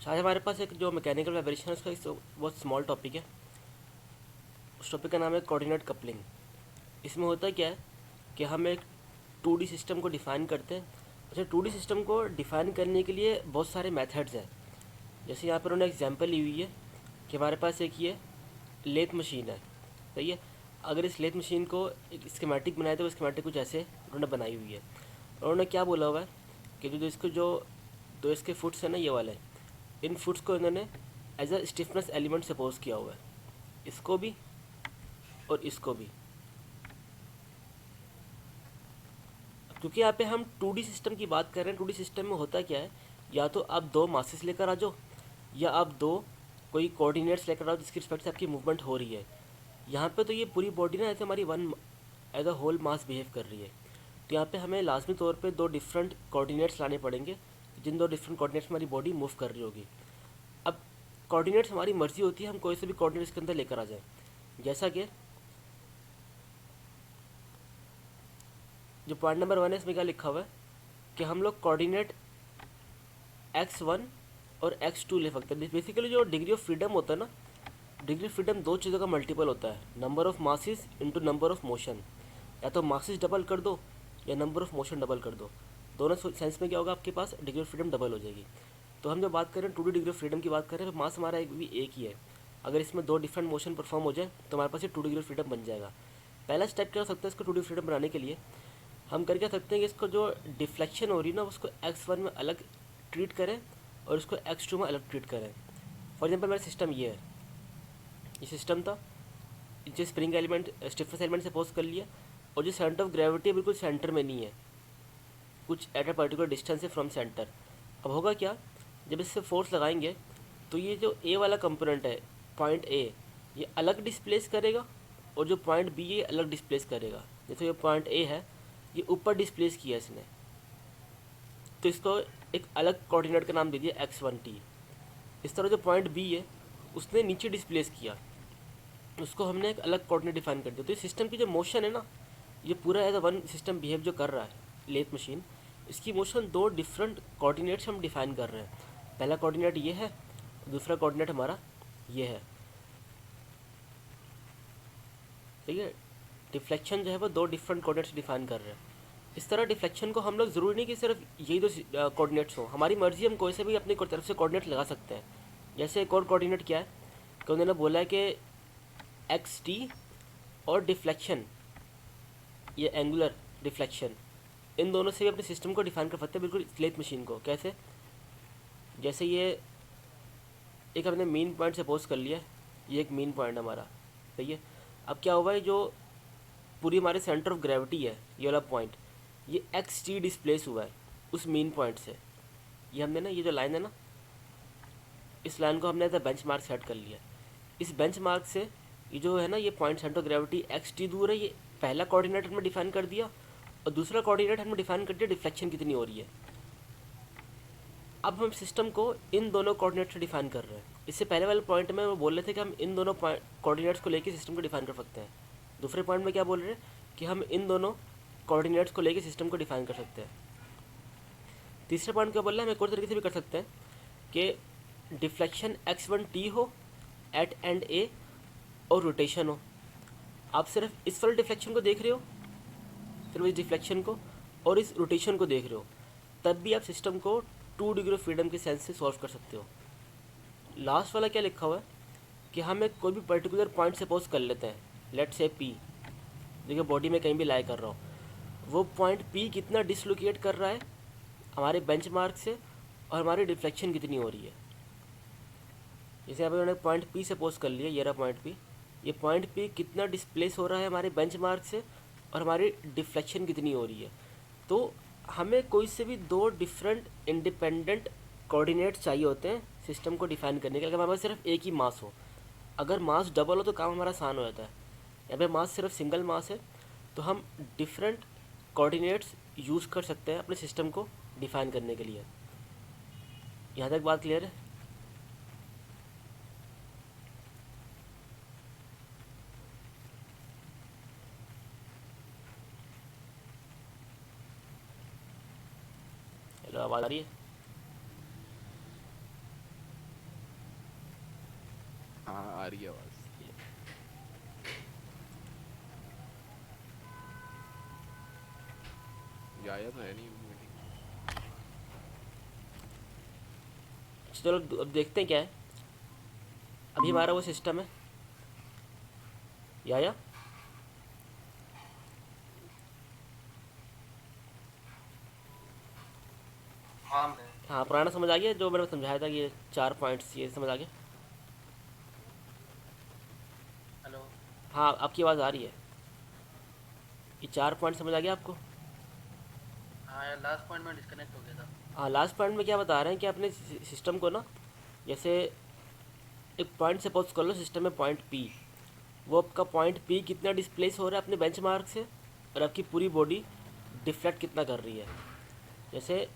शायद हमारे पास एक जो मैकेनिकल वाइब्रेशन है उसका एक बहुत स्मॉल टॉपिक है। उस टॉपिक का नाम है कोऑर्डिनेट कपलिंग। इसमें होता क्या है कि हम एक 2D सिस्टम को डिफ़ाइन करते हैं। अच्छा, 2D सिस्टम को डिफ़ाइन करने के लिए बहुत सारे मेथड्स हैं। जैसे यहाँ पर उन्होंने एग्जांपल ली हुई है कि हमारे पास एक ये लेथ मशीन है, सही है। अगर इस लेथ मशीन को एक स्कीमेटिक बनाए तो वो स्कीमेटिक कुछ ऐसे उन्होंने बनाई हुई है। और उन्होंने क्या बोला हुआ है कि जो इसको जो दो इसके फुट्स हैं ना, ये वाले, इन फुट्स को इन्होंने as a stiffness element suppose किया हुआ है, इसको भी और इसको भी। क्योंकि यहाँ पे हम 2D सिस्टम की बात कर रहे हैं, 2D सिस्टम में होता क्या है, या तो आप दो मासेस लेकर आ जाओ या आप दो कोई कोऑर्डिनेट्स लेकर आओ जिसकी रिस्पेक्ट से आपकी मूवमेंट हो रही है। यहाँ पे तो ये पूरी बॉडी ना ऐसे हमारी one as a whole mass behave कर रही है। तो यहाँ पे हमें लाजमी तौर पे दो डिफरेंट कोऑर्डिनेट्स लाने पड़ेंगे, जिन दो डिफरेंट कोऑर्डिनेट्स हमारी बॉडी मूव कर रही होगी। अब कोऑर्डिनेट्स हमारी मर्जी होती है, हम कोई से भी कोऑर्डिनेट्स के अंदर लेकर आ जाए। जैसा कि जो पॉइंट नंबर 1 है इसमें क्या लिखा हुआ है कि हम लोग कोऑर्डिनेट x1 और x2 ले सकते हैं। बेसिकली जो डिग्री ऑफ फ्रीडम होता है ना, डिग्री ऑफ फ्रीडम दो चीज़ों का मल्टीपल होता है, number of masses into number of motion. या तो मासेस डबल कर दो या नंबर ऑफ मोशन डबल कर दो, दोनों सेंस में क्या होगा, आपके पास डिग्री ऑफ फ्रीडम डबल हो जाएगी। तो हम जब बात करें 2D डिग्री ऑफ फ्रीडम की बात करें तो मास हमारा एक भी एक ही है। अगर इसमें दो डिफरेंट मोशन परफॉर्म हो जाए तो हमारे पास ये 2 डिग्री ऑफ फ्रीडम बन जाएगा। पहला स्टेप क्या हो सकता है इसको 2 डिग्री फ्रीडम बनाने के लिए, हम कर क्या सकते हैं कि इसको जो डिफ्लेक्शन हो रही है ना उसको x1 में अलग ट्रीट करें और इसको x2 में अलग ट्रीट करें। फॉर एग्जांपल मेरा सिस्टम ये है, ये सिस्टम था, जो spring element stiffness element suppose कर लिया, और जो सेंटर ऑफ ग्रेविटी है बिल्कुल सेंटर में नहीं है, कुछ एट अ पर्टिकुलर डिस्टेंस है फ्रॉम सेंटर। अब होगा क्या, जब इससे फोर्स लगाएंगे तो ये जो ए वाला कंपोनेंट है, पॉइंट ए, ये अलग डिस्प्लेस करेगा और जो पॉइंट बी ये अलग डिस्प्लेस करेगा। जैसे ये पॉइंट ए है, ये ऊपर डिस्प्लेस किया इसने, तो इसको एक अलग कोऑर्डिनेट का नाम दे दिया x1t। इस तरह जो पॉइंट बी है उसने नीचे डिस्प्लेस किया, उसको हमने एक अलग कोऑर्डिनेट डिफाइन कर दिया। तो इस सिस्टम की जो मोशन है ना, ये पूरा as a one system behave जो कर रहा है लेथ मशीन, इसकी मोशन दो डिफरेंट कोऑर्डिनेट्स हम डिफाइन कर रहे हैं। पहला कोऑर्डिनेट ये है, दूसरा कोऑर्डिनेट हमारा ये है, ठीक है। डिफ्लेक्शन जो है वो दो डिफरेंट कोऑर्डिनेट्स डिफाइन कर रहे हैं। इस तरह डिफ्लेक्शन को हम लोग ज़रूरी नहीं कि सिर्फ यही दो कोऑर्डिनेट्स हों, हमारी मर्ज़ी, हम कोई से भी अपनी तरफ से कोऑर्डिनेट लगा सकते हैं। जैसे एक और कोऑर्डिनेट क्या है कि उन्होंने बोला है कि एक्स टी और डिफ्लेक्शन, ये एंगुलर डिफ्लेक्शन, इन दोनों से भी अपने सिस्टम को डिफाइन कर सकते हैं, बिल्कुल स्लेट मशीन को। कैसे, जैसे ये एक हमने मेन पॉइंट सपोज कर लिया, ये एक मेन पॉइंट हमारा, सही है। अब क्या हुआ है, जो पूरी हमारे सेंटर ऑफ ग्रेविटी है ये वाला पॉइंट, ये एक्स टी डिस्प्लेस हुआ है उस मेन पॉइंट से। ये हमने ना, ये जो लाइन है ना, इस लाइन को हमने as a bench mark set कर लिया। इस बेंच मार्क से ये जो है ना, ये point centre of gravity x T दूर है, ये पहला कोऑर्डिनेट हमने डिफाइन कर दिया, और दूसरा कोऑर्डिनेट हमने डिफाइन कर दिया डिफ्लेक्शन कितनी हो रही है। अब हम सिस्टम को इन दोनों कोऑर्डिनेट से डिफाइन कर रहे हैं। इससे पहले वाले पॉइंट में वो बोल रहे थे कि हम इन दोनों कोऑर्डिनेट्स को लेकर सिस्टम को डिफाइन कर सकते हैं। दूसरे पॉइंट में क्या बोल रहे हैं कि हम इन दोनों कोऑर्डिनेट्स को लेकर सिस्टम को डिफाइन कर सकते हैं। तीसरे पॉइंट क्या बोल रहे हैं, हम एक और तरीके से भी कर सकते हैं कि डिफ्लेक्शन x1t हो एट एंड ए और रोटेशन हो। आप सिर्फ इस वाले डिफ्लेक्शन को देख रहे हो, सिर्फ इस डिफ्लेक्शन को, और इस रोटेशन को देख रहे हो, तब भी आप सिस्टम को 2 डिग्री ऑफ फ्रीडम के सेंस से सॉल्व कर सकते हो। लास्ट वाला क्या लिखा हुआ है कि हम एक कोई भी पर्टिकुलर पॉइंट सपोज कर लेते हैं, लेट से पी, देखिए बॉडी में कहीं भी लाई कर रहा हूँ, वो पॉइंट पी कितना डिसलोकेट कर रहा है हमारे बेंचमार्क से, और हमारी डिफ्लेक्शन कितनी हो रही है। जैसे यहाँ पे मैंने पॉइंट पी सपोज कर लिया, ये रहा पॉइंट पी, ये पॉइंट पी कितना डिस्प्लेस हो रहा है हमारे बेंचमार्क से, और हमारी डिफ्लेक्शन कितनी हो रही है। तो हमें कोई से भी दो डिफरेंट इंडिपेंडेंट कोऑर्डिनेट चाहिए होते हैं सिस्टम को डिफाइन करने के लिए। अगर हमारे पास सिर्फ एक ही मास हो, अगर मास डबल हो तो काम हमारा आसान हो जाता है। यहाँ पे मास सिर्फ सिंगल मास है, तो हम डिफरेंट कोऑर्डिनेट्स यूज़ कर सकते हैं अपने सिस्टम को डिफाइन करने के लिए। यहाँ तक बात क्लियर है? हेलो, आवाज़ आ रही है? रही है आवाज़। या तो है नहीं मीटिंग। चलो अब देखते हैं क्या है। अभी हमारा वो सिस्टम है या हाँ मैं हाँ, पुराना समझ आ गया जो मैंने समझाया था कि ये 4 पॉइंट्स, ये समझ आ गया। हेलो। हाँ, आपकी आवाज़ आ रही है। ये 4 पॉइंट समझ आ गया आपको? हाँ यार, लास्ट पॉइंट में डिस्कनेक्ट हो गया था। हाँ, लास्ट पॉइंट में क्या बता रहे हैं कि अपने सिस्टम को ना, जैसे एक पॉइंट सपोज कर लो सिस्टम में पॉइंट पी, वो आपका पॉइंट पी कितना डिस्प्लेस हो रहा है अपने बेंचमार्क से, और आपकी पूरी बॉडी डिफ्लेक्ट कितना कर रही है। जैसे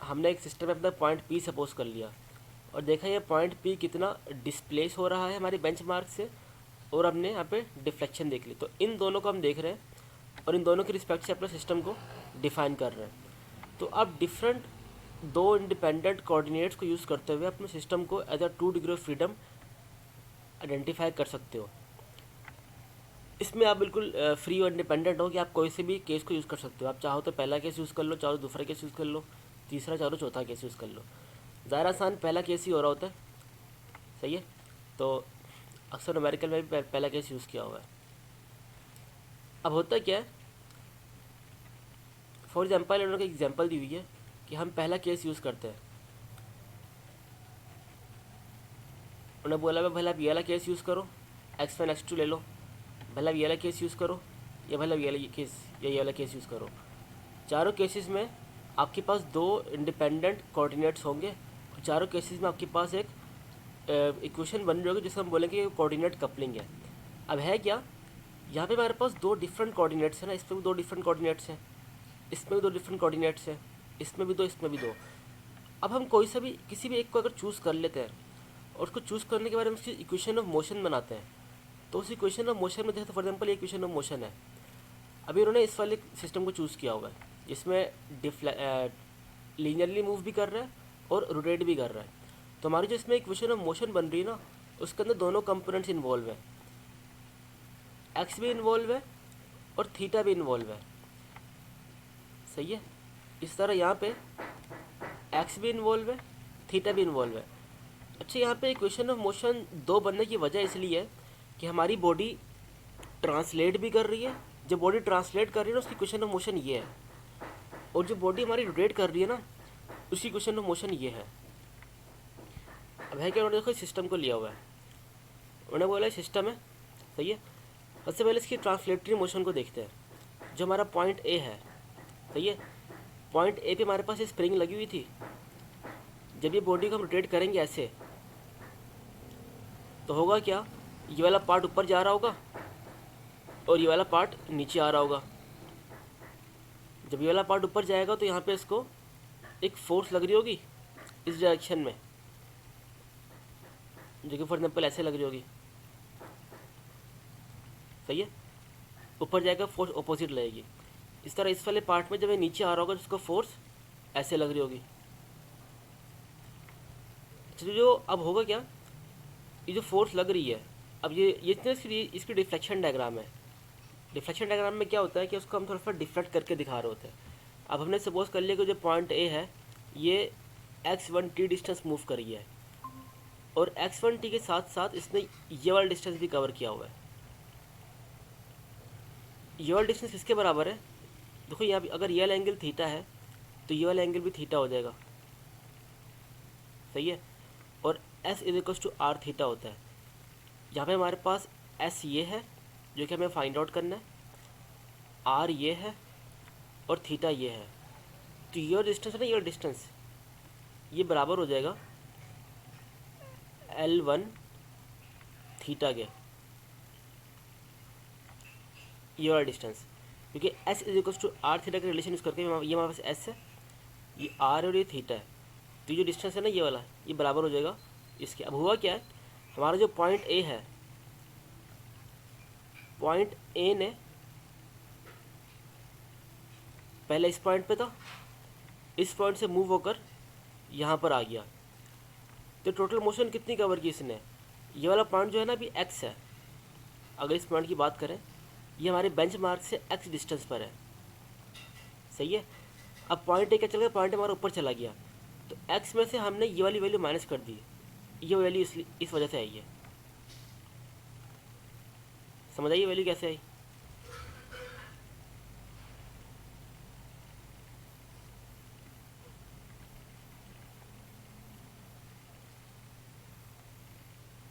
हमने एक सिस्टम में अपना पॉइंट पी सपोज कर लिया और देखा ये पॉइंट पी कितना डिस्प्लेस हो रहा है हमारे बेंचमार्क से, और हमने यहाँ पे डिफ्लेक्शन देख ली। तो इन दोनों को हम देख रहे हैं और इन दोनों के रिस्पेक्ट से अपने सिस्टम को डिफाइन कर रहे हैं। तो आप डिफरेंट दो इंडिपेंडेंट कोऑर्डिनेट्स को यूज़ करते हुए अपने सिस्टम को as a 2 degree of freedom identify कर सकते हो। इसमें आप बिल्कुल फ्री और इंडिपेंडेंट हो कि आप कोई से भी केस को यूज़ कर सकते हो। आप चाहो तो पहला केस यूज़ कर लो, चाहो तो दूसरा केस यूज़ कर लो, तीसरा चाहो तो चौथा केस यूज़ कर लो। ज़्यादा आसान पहला केस ही हो रहा होता है, सही है। तो अक्सर अमेरिकन में भी पहला केस यूज़ किया हुआ है। अब होता क्या है, फॉर एग्जाम्पल उन्होंने एक एग्जाम्पल दी हुई है कि हम पहला केस यूज़ करते हैं। उन्होंने बोला भाई भला आप ये वाला केस यूज़ करो, X1 X2 ले लो, भला ये वाला केस यूज़ करो, या भला ये वाला केस या ये वाला केस यूज़ करो। चारों केसेस में आपके पास दो इंडिपेंडेंट कोऑर्डिनेट्स होंगे और चारों केसेस में आपके पास एक इक्वेशन बन रही होगी जिसे हम बोलेंगे कोऑर्डिनेट कपलिंग है। अब है क्या, यहाँ पे हमारे पास दो डिफरेंट कोऑर्डिनेट्स हैं ना, इसमें भी दो डिफरेंट कोऑर्डिनेट्स हैं, इसमें भी दो डिफरेंट कोऑर्डिनेट्स हैं, इसमें भी दो, इसमें भी दो। अब हम कोई सा भी किसी भी एक को अगर चूज़ कर लेते हैं और उसको चूज़ करने के बाद हम उसकी इक्वेशन ऑफ मोशन बनाते हैं, तो उस इक्वेशन ऑफ मोशन में जैसे फॉर एग्जाम्पल ये इक्वेशन ऑफ मोशन है, अभी उन्होंने इस वाले सिस्टम को चूज़ किया हुआ है जिसमें लीनियरली मूव भी कर रहा है और रोटेट भी कर रहा है। तो हमारी जो इसमें इक्वेशन ऑफ मोशन बन रही है ना, उसके अंदर दोनों कंपोनेंट्स इन्वॉल्व है, एक्स भी इन्वॉल्व है और थीटा भी इन्वॉल्व है, सही है। इस तरह यहाँ पे एक्स भी इन्वॉल्व है, थीटा भी इन्वॉल्व है। अच्छा, यहाँ पे इक्वेशन ऑफ मोशन दो बनने की वजह इसलिए है कि हमारी बॉडी ट्रांसलेट भी कर रही है। जो बॉडी ट्रांसलेट कर रही है ना, उसकी इक्वेशन ऑफ मोशन ये है, और जो बॉडी हमारी रोटेट कर रही है ना, उसकी इक्वेशन ऑफ मोशन ये है। अब है क्या, उन्होंने देखो सिस्टम को लिया हुआ है, उन्होंने बोला सिस्टम है, सही है। सबसे पहले इसकी ट्रांसलेटरी मोशन को देखते हैं। जो हमारा पॉइंट ए है, सही है, पॉइंट ए पे हमारे पास ये स्प्रिंग लगी हुई थी। जब ये बॉडी को हम रोटेट करेंगे ऐसे, तो होगा क्या, ये वाला पार्ट ऊपर जा रहा होगा और ये वाला पार्ट नीचे आ रहा होगा। जब ये वाला पार्ट ऊपर जाएगा तो यहाँ पे इसको एक फोर्स लग रही होगी इस डायरेक्शन में, जो कि फॉर एग्जाम्पल ऐसे लग रही होगी, सही है। ऊपर जाएगा फोर्स ऑपोजिट लगेगी। इस तरह इस वाले पार्ट में जब ये नीचे आ रहा होगा, जिसको फोर्स ऐसे लग रही होगी। तो जो अब होगा क्या, ये जो फोर्स लग रही है, अब ये इतने इसकी डिफ्लेक्शन डायग्राम है। डिफ्लेक्शन डायग्राम में क्या होता है कि उसको हम थोड़ा सा डिफ्लेक्ट करके दिखा रहे होते हैं। अब हमने सपोज कर लिया कि जो पॉइंट ए है ये x1t डिस्टेंस मूव करी है, और x1t के साथ साथ इसने ये वाला डिस्टेंस भी कवर किया हुआ है। ये वाला डिस्टेंस किसके बराबर है, देखो यहाँ अगर ये वाला एंगल थीटा है तो ये वाला एंगल भी थीटा हो जाएगा, सही है। और s is equal to R theta होता है। यहाँ पे हमारे पास s ये है जो कि हमें फाइंड आउट करना है, r ये है और थीटा ये है। तो ये डिस्टेंस है ना, ये डिस्टेंस ये बराबर हो जाएगा L1 थीटा के, ये वाला डिस्टेंस, क्योंकि s is equal to R theta का रिलेशन यूज़ करके ये हमारे पास s है, ये r और ये थीटा है। तो ये जो डिस्टेंस है ना ये वाला, ये बराबर हो जाएगा इसके। अब हुआ क्या है, हमारा जो पॉइंट ए है, पॉइंट ए ने पहले इस पॉइंट पे था, इस पॉइंट से मूव होकर यहाँ पर आ गया। तो टोटल मोशन कितनी कवर की इसने, ये वाला पॉइंट जो है ना अभी एक्स है, अगर इस पॉइंट की बात करें, ये हमारे बेंच मार्क से एक्स डिस्टेंस पर है, सही है। अब पॉइंट ए क्या चल गया, पॉइंट हमारा ऊपर चला गया, तो एक्स में से हमने ये वाली वैल्यू माइनस कर दी, ये वैल्यू इस वजह से आई है। समझ आइए वैल्यू कैसे आई।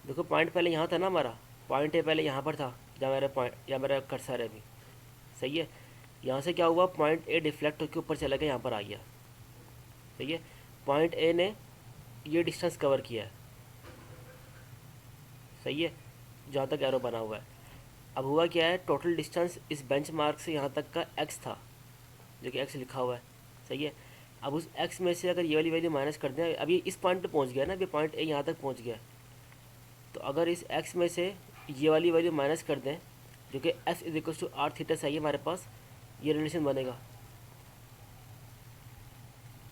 देखो पॉइंट पहले यहाँ था ना हमारा, पॉइंट ए पहले यहाँ पर था, जहाँ मेरा पॉइंट या मेरा कर्सर है अभी, सही है। यहाँ से क्या हुआ, पॉइंट ए डिफ्लेक्ट होकर ऊपर चला गया, यहाँ पर आ गया, सही है। पॉइंट ए ने ये डिस्टेंस कवर किया है, सही है, जहाँ तक एरो बना हुआ है। अब हुआ क्या है, टोटल डिस्टेंस इस बेंच मार्क से यहाँ तक का एक्स था, जो कि एक्स लिखा हुआ है, सही है। अब उस एक्स में से अगर ये वाली वैल्यू माइनस कर दें, अभी इस पॉइंट पे पहुँच गया ना, अभी पॉइंट ए यहाँ तक पहुँच गया, तो अगर इस एक्स में से ये वाली वैल्यू माइनस कर दें, जो कि S is equal to R theta सही है हमारे पास, ये रिलेशन बनेगा।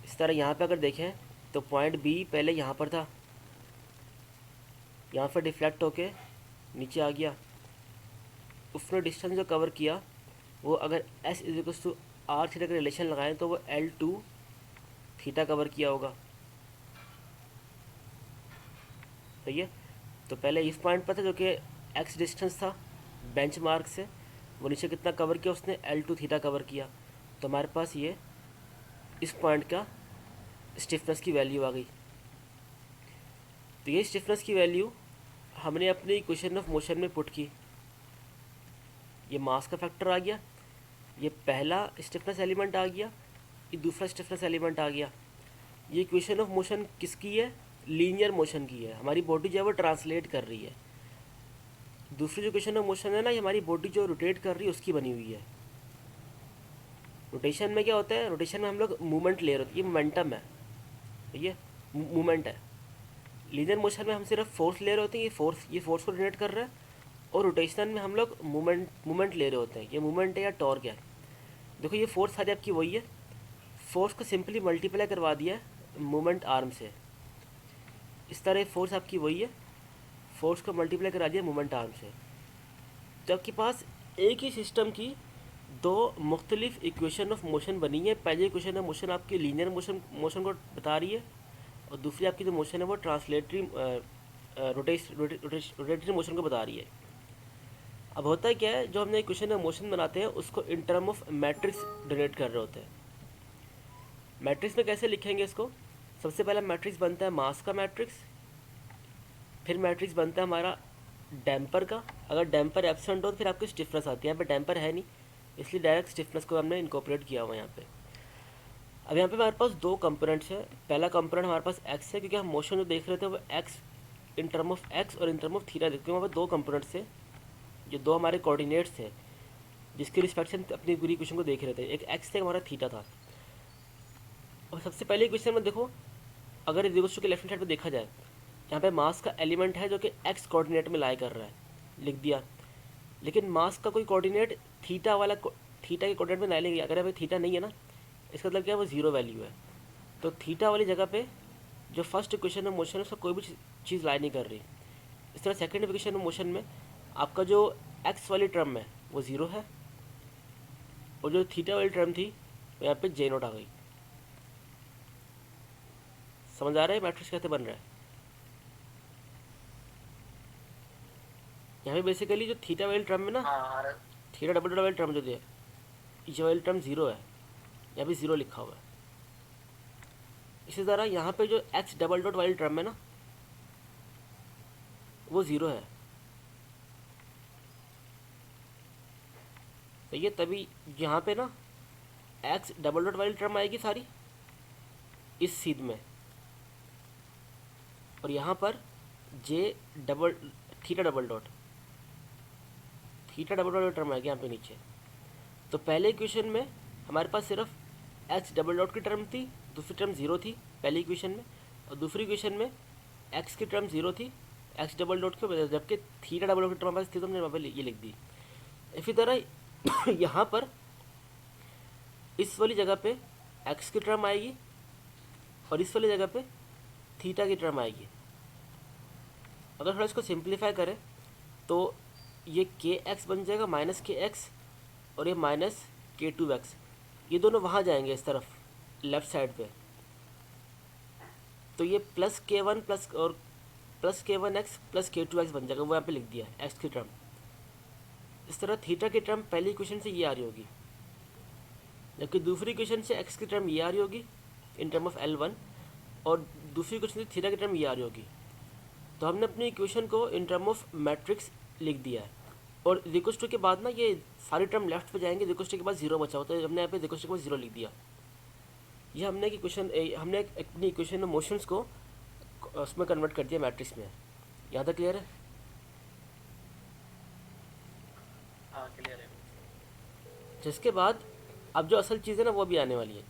इस तरह यहाँ पे अगर देखें तो पॉइंट बी पहले यहाँ पर था, यहाँ पर डिफ्लेक्ट होके नीचे आ गया, उसने डिस्टेंस जो कवर किया वो अगर S is equal to R theta का रिलेशन लगाएं तो वो L2 थीटा कवर किया होगा, सही है। तो पहले इस पॉइंट पर था जो कि एक्स डिस्टेंस था बेंच मार्क से, वो नीचे कितना कवर किया उसने, L2 थीटा कवर किया, तो हमारे पास ये इस पॉइंट का स्टिफनेस की वैल्यू आ गई। तो ये स्टिफनेस की वैल्यू हमने अपने इक्वेशन ऑफ मोशन में पुट की, ये मास का फैक्टर आ गया, ये पहला स्टिफनेस एलिमेंट आ गया, ये दूसरा स्टिफनेस एलिमेंट आ गया। ये इक्वेशन ऑफ मोशन किसकी है, लीनियर मोशन की है, हमारी बॉडी जो है वो ट्रांसलेट कर रही है। दूसरी जो इक्वेशन ऑफ मोशन है ना, ये हमारी बॉडी जो रोटेट कर रही है उसकी बनी हुई है। रोटेशन में क्या होता है, रोटेशन में हम लोग मूवमेंट ले रहे होते हैं, ये मोमेंटम है, ये मूवमेंट है। लीनियर मोशन में हम सिर्फ फोर्स ले रहे होते हैं, ये फोर्स को जनरेट कर रहा है, और रोटेशन में हम लोग मूवमेंट ले रहे होते हैं, ये मूवमेंट है या टॉर्क है। देखो ये फोर्स सारी आपकी वही है, फोर्स को सिंपली मल्टीप्लाई करवा दिया है मूवमेंट आर्म से, इस तरह फोर्स आपकी वही है, फोर्स को मल्टीप्लाई करा दिया मूवमेंट आर्म से। तो आपके पास एक ही सिस्टम की दो मुख्तलिफ इक्वेशन ऑफ मोशन बनी है। पहली इक्वेशन ऑफ मोशन आपकी लीनियर मोशन को बता रही है, और दूसरी आपकी जो मोशन है वो ट्रांसलेटरी रोटेटरी मोशन को बता रही है। अब होता है क्या है, जो हमने इक्वेशन ऑफ मोशन बनाते हैं उसको in term of matrix generate कर रहे होते हैं। मैट्रिक्स में कैसे लिखेंगे इसको, सबसे पहला मैट्रिक्स बनता है मास का मैट्रिक्स, फिर मैट्रिक्स बनता है हमारा डैम्पर का, अगर डैम्पर एब्सेंट हो तो फिर आपकी स्टिफनेस आती है, यहाँ पे डैम्पर है नहीं इसलिए डायरेक्ट स्टिफनेस को हमने इनकॉर्पोरेट किया हुआ है यहाँ पे। अब यहाँ पे हमारे पास दो कंपोनेंट्स है, पहला कंपोनेंट हमारे पास एक्स है, क्योंकि हम मोशन जो देख रहे थे वो x in term of x और इन टर्म ऑफ थीटा देखते हैं, वहाँ पर दो कंपोनेंट्स थे, जो दो हमारे कोऑर्डिनेट्स थे जिसके रिस्पेक्ट से अपनी पूरी इक्वेशन को देख रहे थे, एक एक्स थे हमारा थीटा था। और सबसे पहले इक्वेशन में देखो, अगर इस इक्वेशन के लेफ्ट साइड पर देखा जाए, यहाँ पे मास का एलिमेंट है जो कि एक्स कोऑर्डिनेट में लाई कर रहा है, लिख दिया, लेकिन मास का कोई कोऑर्डिनेट थीटा के कोऑर्डिनेट में लाई लेंगे, अगर यहाँ पे थीटा नहीं है ना, इसका मतलब क्या है, वो जीरो वैल्यू है। तो थीटा वाली जगह पे जो फर्स्ट इक्वेशन ऑफ मोशन है उसका कोई भी चीज़ लाई नहीं कर रही। इस तरह सेकंड इक्वेशन ऑफ मोशन में आपका जो एक्स वाली टर्म है वो ज़ीरो है, और जो थीटा वाली टर्म थी वो यहाँ पे जे नोट आ गई। समझ आ रहा है मैट्रिक्स कैसे बन रहा है। यहाँ पे बेसिकली जो थीटा वाली टर्म है ना, हाँ आ रहा है। थीटा डबल डॉट वाली टर्म जो है, ये वाली टर्म ज़ीरो है, यहाँ पे ज़ीरो लिखा हुआ है। इसी तरह यहाँ पे जो एक्स डबल डॉट वाली टर्म है ना, वो ज़ीरो है, तो ये तभी यहाँ पे ना एक्स डबल डॉट वाली टर्म आएगी सारी इस सीध में, और यहाँ पर जे डबल थीटा डबल डॉट वाली टर्म आएगी यहाँ पे नीचे। तो पहले इक्वेशन में हमारे पास सिर्फ एक्स डबल डॉट की टर्म थी, दूसरी टर्म ज़ीरो थी पहली इक्वेशन में, और दूसरी इक्वेशन में एक्स की टर्म ज़ीरो थी एक्स डबल डॉट के, जबकि थीटा डबल डॉट की टर्म हमारे पास थी तो हमने वहाँ पर ये लिख दी। इसी तरह यहाँ पर इस वाली जगह पे एक्स की टर्म आएगी और इस वाली जगह पे थीटा की टर्म आएगी, अगर थोड़ा इसको सिंप्लीफाई करें तो ये के एक्स बन जाएगा माइनस के एक्स, और ये माइनस के टू एक्स, ये दोनों वहाँ जाएंगे इस तरफ लेफ़्ट साइड पे, तो ये प्लस के वन प्लस और प्लस के वन एक्स प्लस के टू एक्स बन जाएगा, वो यहाँ पे लिख दिया एक्स की टर्म। इस तरह थीटा की टर्म पहली इक्वेशन से ये आ रही होगी, जबकि दूसरी इक्वेशन से एक्स की टर्म ये आ रही होगी इन टर्म ऑफ L1, और दूसरी इक्वेशन से थीटा की टर्म ये आ रही होगी। तो हमने अपनी इक्वेशन को इन टर्म ऑफ मैट्रिक्स लिख दिया है, और रिक्वेस्ट टू के बाद ना ये सारी टर्म लेफ्ट पे जाएंगे, रिक्वेस्ट टू के बाद जीरो बचा होता है, हमने यहाँ पे रिक्वेस्ट टू के बाद जीरो लिख दिया। ये हमने एक इक्वेशन हमने अपनी इक्वेशन में मोशंस को उसमें कन्वर्ट कर दिया मैट्रिक्स में। यहाँ तक क्लियर है? हाँ क्लियर है। जिसके बाद अब जो असल चीज़ है ना वो भी आने वाली है।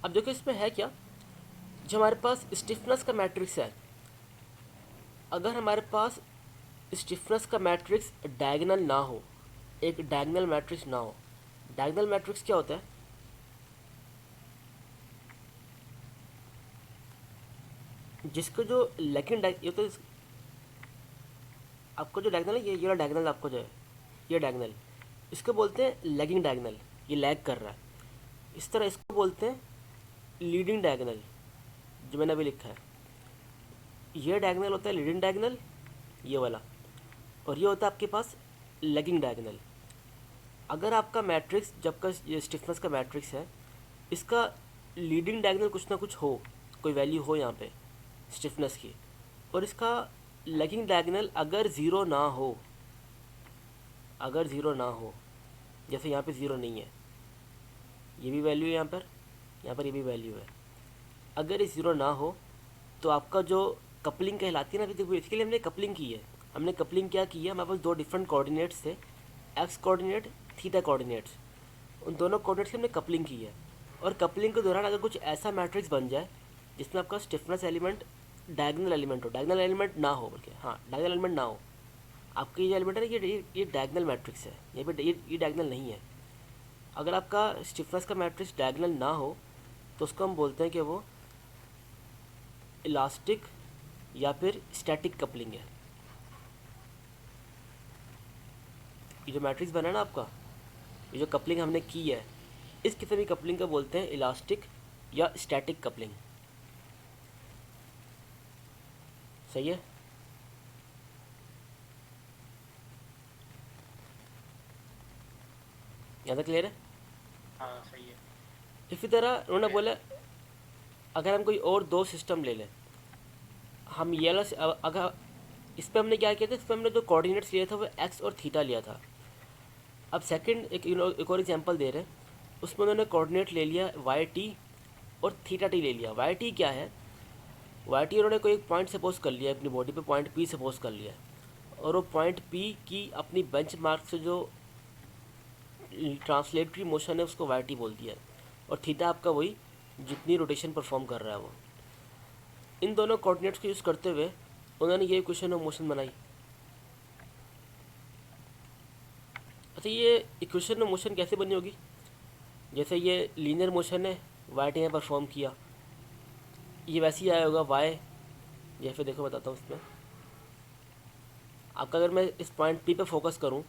अब देखो इसमें है क्या, जो हमारे पास स्टिफनेस का मैट्रिक्स है, अगर हमारे पास स्टिफनेस का मैट्रिक्स डायगोनल ना हो, एक डायगोनल मैट्रिक्स ना हो, डायगोनल मैट्रिक्स क्या होता है? जिसको जो लेकिन ये तो आपको जो डायगोनल है, ये वाला डायगोनल आपको जो है ये डायगोनल, इसको बोलते हैं लैगिंग डायगोनल, ये लैग कर रहा है। इस तरह इसको बोलते हैं लीडिंग डायगोनल, जो मैंने अभी लिखा है। ये डायगोनल होता है लीडिंग डायगोनल, ये वाला, और ये होता है आपके पास लैगिंग डायगोनल। अगर आपका मैट्रिक्स, जब का ये स्टिफनेस का मैट्रिक्स है, इसका लीडिंग डायगोनल कुछ ना कुछ हो, कोई वैल्यू हो यहाँ पे स्टिफनेस की, और इसका लैगिंग डायगोनल अगर ज़ीरो ना हो, अगर ज़ीरो ना हो, जैसे यहाँ पे ज़ीरो नहीं है, ये भी वैल्यू है यहाँ पर ये भी वैल्यू है, अगर ये ज़ीरो ना हो तो आपका जो कपलिंग कहलाती है ना, देखो इसके लिए हमने कपलिंग की है। हमने कपलिंग क्या की है, हमारे पास दो डिफरेंट कोऑर्डिनेट्स थे, एक्स कोऑर्डिनेट, थीटा कोऑर्डिनेट्स, उन दोनों कोऑर्डिनेट्स की हमने कपलिंग की है। और कपलिंग के दौरान अगर कुछ ऐसा मैट्रिक्स बन जाए जिसमें आपका स्टिफनेस एलिमेंट डायगोनल एलिमेंट हो, डायगोनल एलिमेंट ना हो, बल्कि हाँ डायगोनल एलिमेंट ना हो, आपका ये एलिमेंट है ना, ये डायगोनल मैट्रिक्स है, ये पे ये डायगोनल नहीं है। अगर आपका स्टिफनेस का मैट्रिक्स डायगोनल ना हो तो उसको हम बोलते हैं कि वो इलास्टिक या फिर स्टैटिक कपलिंग है। ये जो मैट्रिक्स बना है ना आपका, ये जो कपलिंग हमने की है, इस किसी भी कपलिंग को बोलते हैं इलास्टिक या स्टैटिक कपलिंग। सही है? यहाँ तक क्लियर है? हाँ सही है। इसी तरह उन्होंने बोला अगर हम कोई और दो सिस्टम ले लें, हम ये वाला अगर इस पर हमने क्या किया था, इस पर हमने जो कोऑर्डिनेट्स लिया था वो एक्स और थीटा लिया था। अब सेकंड एक और एग्जांपल दे रहे हैं, उसमें उन्होंने कोऑर्डिनेट ले लिया वाई टी और थीटा टी ले लिया। वाई टी क्या है, वाई टी उन्होंने कोई एक पॉइंट सपोज कर लिया अपनी बॉडी पे, पॉइंट पी सपोज कर लिया, और वो पॉइंट पी की अपनी बेंच मार्क से जो ट्रांसलेटरी मोशन है उसको वाई टी बोल दिया, और थीटा आपका वही जितनी रोटेशन परफॉर्म कर रहा है वो। इन दोनों कोऑर्डिनेट्स को यूज़ करते हुए उन्होंने ये इक्वेशन ऑफ मोशन बनाई। अच्छा, ये इक्वेशन ऑफ मोशन कैसे बनी होगी? जैसे ये लीनियर मोशन है, वाई टी ने परफॉर्म किया, ये वैसे ही आया होगा वाई, या फिर देखो बताता हूँ इसमें आपका, अगर मैं इस पॉइंट पी पे फोकस करूँ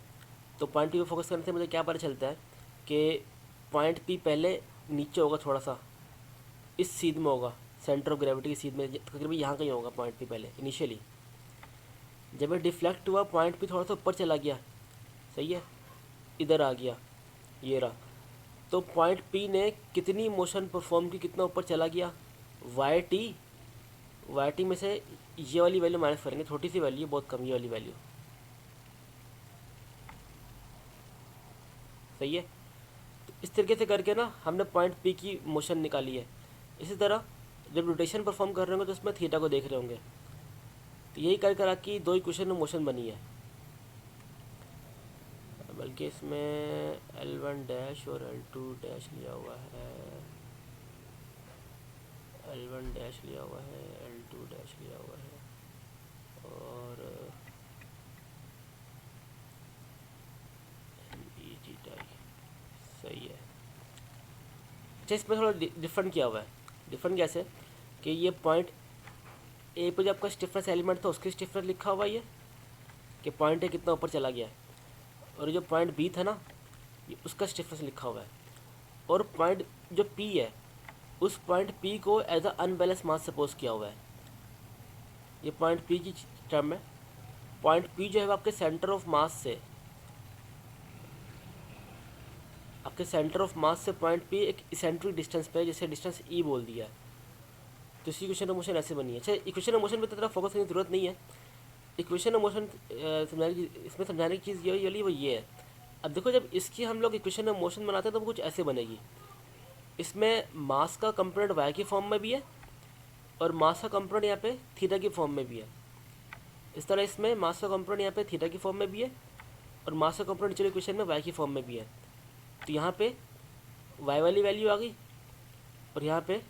तो पॉइंट पी पे फोकस करने से मुझे क्या पता चलता है कि पॉइंट पी पहले नीचे होगा, थोड़ा सा इस सीध में होगा, सेंटर ऑफ ग्रेविटी की सीध में तकरीबन यहाँ कहीं होगा पॉइंट पी पहले इनिशियली। जब ये डिफ्लेक्ट हुआ पॉइंट पी थोड़ा सा ऊपर चला गया, सही है, इधर आ गया, ये रहा, तो पॉइंट पी ने कितनी मोशन परफॉर्म की, कितना ऊपर चला गया, वाई टी में से ये वाली वैल्यू माइनस करेंगे, छोटी सी वैल्यू, बहुत कम, ये वाली वैल्यू, सही है। तो इस तरीके से करके ना हमने पॉइंट पी की मोशन निकाली है। इसी तरह जब रोटेशन परफॉर्म कर रहे होंगे तो उसमें थीटा को देख रहे होंगे, तो यही कर कर की दो इक्वेशन में मोशन बनी है। बल्कि इसमें L1 डैश और L2 डैश लिया हुआ है, L1 डैश लिया हुआ है, L2 डैश लिया हुआ है, और सही है। अच्छा, इसमें थोड़ा डिफरेंट किया हुआ है। डिफरेंट कैसे कि ये पॉइंट ए पे जो आपका स्टिफनेस एलिमेंट था उसकी स्टिफनेस लिखा हुआ है ये कि पॉइंट ए कितना ऊपर चला गया है, और ये जो पॉइंट बी था ना ये उसका स्टिफनेस लिखा हुआ है, और पॉइंट जो पी है उस पॉइंट पी को as a unbalance mass suppose किया हुआ है। ये पॉइंट पी की टर्म है। पॉइंट पी जो है वो आपके सेंटर ऑफ मास से, आपके सेंटर ऑफ मास से पॉइंट पी एक इसेंट्रिक डिस्टेंस पे है, जिसे डिस्टेंस ई बोल दिया है। तो इसी इक्वेशन ऑफ मोशन ऐसे बनी है। अच्छा, इक्वेशन ऑफ मोशन पे तो तरह फोकस करने की जरूरत नहीं है। इक्वेशन ऑफ मोशन समझाने की, इसमें समझाने की चीज़ ये वो ये है। अब देखो, जब इसकी हम लोग इक्वेशन ऑफ मोशन बनाते हैं तो वो कुछ ऐसे बनेगी। इसमें मास का कंपोनेंट वाई की फॉर्म में भी है और मास का कंपोनेंट यहाँ पे थीटा की फॉर्म में भी है। इस तरह इसमें मास का कंपोनेंट यहाँ पे थीटा की फॉर्म में भी है और मास का कंपोनेंट नीचे इक्वेशन में वाई की फॉर्म में भी है। तो यहाँ पे वाई वाली वैल्यू आ गई और यहाँ पे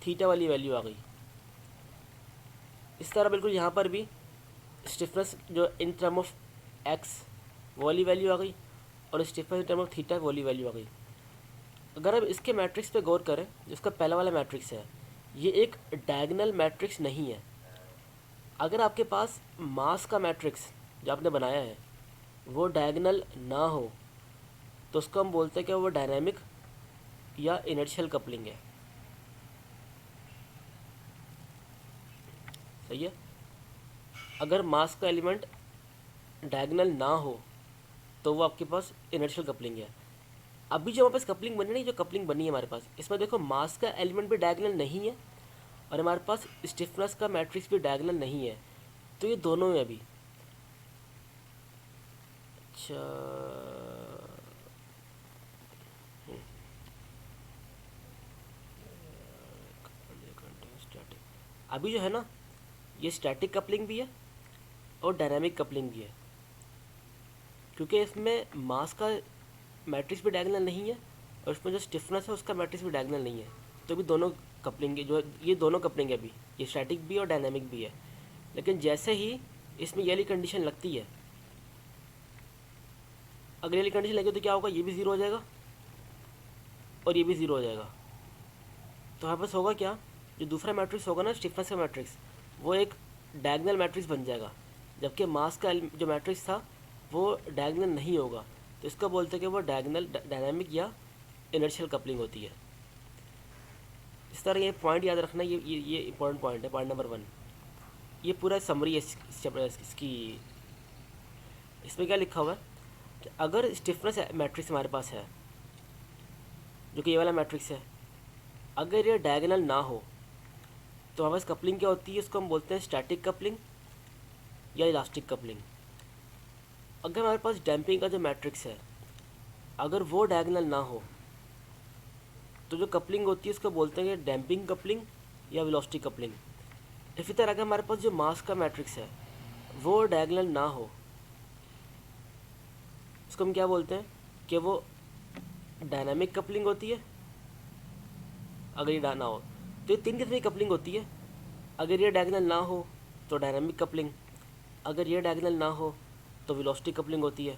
थीटा वाली वैल्यू आ गई। इस तरह बिल्कुल यहाँ पर भी स्टिफनेस जो इन टर्म ऑफ एक्स वो वाली वैल्यू आ गई और stiffness in term of theta वो वाली वैल्यू आ गई। अगर अब इसके मैट्रिक्स पे गौर करें, जिसका पहला वाला मैट्रिक्स है, ये एक डायगोनल मैट्रिक्स नहीं है। अगर आपके पास मास का मैट्रिक्स जो आपने बनाया है वो डायगोनल ना हो तो उसको हम बोलते हैं कि वो डायनामिक या इनर्शियल कपलिंग है। सही है। अगर मास का एलिमेंट डायगोनल ना हो तो वो आपके पास इनर्शियल कपलिंग है। अभी जो हमारे पास कपलिंग बनी नहीं, जो कपलिंग बनी है हमारे पास, इसमें देखो मास का एलिमेंट भी डायगोनल नहीं है और हमारे पास स्टिफनेस का मैट्रिक्स भी डायगोनल नहीं है। तो ये दोनों में अभी अच्छा अभी जो है ना ये स्टैटिक कपलिंग भी है और डायनामिक कपलिंग भी है, क्योंकि इसमें मास का मैट्रिक्स भी डायगोनल नहीं है और इसमें जो स्टिफनेस है उसका मैट्रिक्स भी डायगोनल नहीं है। तो भी दोनों कपलिंग जो ये दोनों कपलिंग है, अभी ये स्टैटिक भी और डायनामिक भी है। लेकिन जैसे ही इसमें ये वाली कंडीशन लगती है, अगर ये वाली कंडीशन लगे तो क्या होगा, ये भी ज़ीरो हो जाएगा और ये भी ज़ीरो हो जाएगा। तो हमारे पास होगा क्या, जो दूसरा मैट्रिक्स होगा ना स्टिफनेस का मैट्रिक्स, वो एक डायगोनल मैट्रिक्स बन जाएगा, जबकि मास का जो मैट्रिक्स था वो डायगोनल नहीं होगा। तो इसका बोलते हैं कि वो डायगोनल डायनामिक या इनर्शियल कपलिंग होती है। इस तरह ये पॉइंट याद रखना, ये इंपॉर्टेंट पॉइंट है, पॉइंट नंबर 1। ये पूरा समरी है इसकी। इसमें क्या लिखा हुआ है कि अगर स्टिफनेस मैट्रिक्स हमारे पास है, जो कि ये वाला मैट्रिक्स है, अगर ये डायगोनल ना हो तो हमारे पास कपलिंग क्या होती है, इसको हम बोलते हैं स्टैटिक कपलिंग या इलास्टिक कपलिंग। अगर हमारे पास डैम्पिंग का जो मैट्रिक्स है अगर वो डायगोनल ना हो तो जो कपलिंग होती है उसको बोलते हैं डैम्पिंग कपलिंग या वेलोसिटी कपलिंग। इसी तरह अगर हमारे पास जो मास का मैट्रिक्स है वो डायगोनल ना हो, उसको हम क्या बोलते हैं कि वो डायनामिक कपलिंग होती है। अगर ये ना हो तो ये 3 किस्म की कपलिंग होती है। अगर ये डायगोनल ना हो तो डायनामिक कपलिंग, अगर ये डायगोनल ना हो तो वेलोसिटी कपलिंग होती है,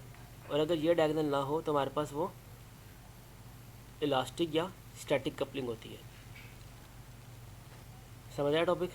और अगर ये डायगोनल ना हो तो हमारे पास वो इलास्टिक या स्टैटिक कपलिंग होती है। समझ आया टॉपिक?